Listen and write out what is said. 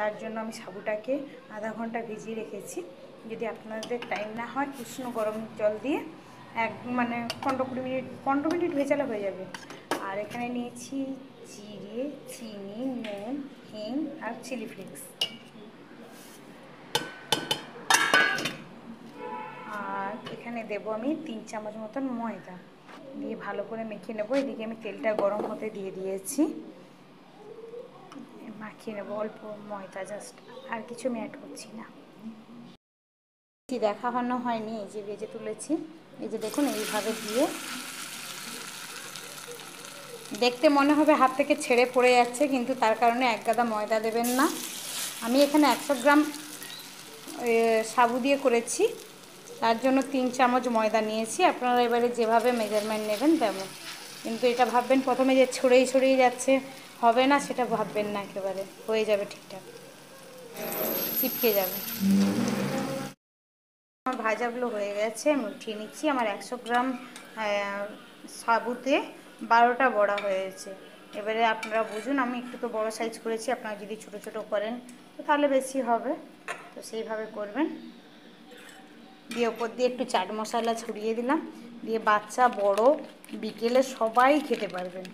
তার জন্য আমি সাবুটাকে আধা ঘন্টা ভিজিয়ে রেখেছি। যদি আপনাদের টাইম না হয় উষ্ণ গরম জল দিয়ে মানে 15-20 মিনিট ভেজালে হয়ে যাবে। আর এখানে নিয়েছি জিরে, চিনি, নুন, হিং আর চিলি ফ্লেক্স। আর এখানে দেবো আমি 3 চামচ মতন ময়দা দিয়ে ভালো করে মেখে নেবো। এদিকে আমি তেলটা গরম হতে দিয়ে দিয়েছি, মাখিয়ে নেবো অল্প ময়দা জাস্ট, আর কিছু আমি অ্যাড করছি না। দেখানো হয়নি, এই যে ভেজে তুলেছি, এই যে দেখুন এইভাবে দিয়ে দেখতে মনে হবে হাত থেকে ছেড়ে পড়ে যাচ্ছে, কিন্তু তার কারণে এক গাদা ময়দা দেবেন না। আমি এখানে 100 গ্রাম সাবু দিয়ে করেছি, তার জন্য 3 চামচ ময়দা নিয়েছি। আপনারা এবারে যেভাবে মেজারমেন্ট নেবেন তেমন, কিন্তু এটা ভাববেন প্রথমে যে ছড়িয়ে যাচ্ছে হবে না, সেটা ভাববেন না, একেবারে হয়ে যাবে ঠিকঠাক, চিপকে যাবে। আমার ভাজাগুলো হয়ে গেছে, আমি উঠিয়ে নিচ্ছি। আমার 100 গ্রাম সাবুতে 12টা বড়া হয়েছে। এবারে আপনারা বুঝুন, আমি একটু তো বড় সাইজ করেছি, আপনারা যদি ছোট ছোট করেন তো তাহলে বেশি হবে, তো সেইভাবে করবেন। দিয়ে ওপর দিয়ে একটু চাট মশলা ছড়িয়ে দিলাম, দিয়ে বাচ্চা বড় বিকেলে সবাই খেতে পারবেন।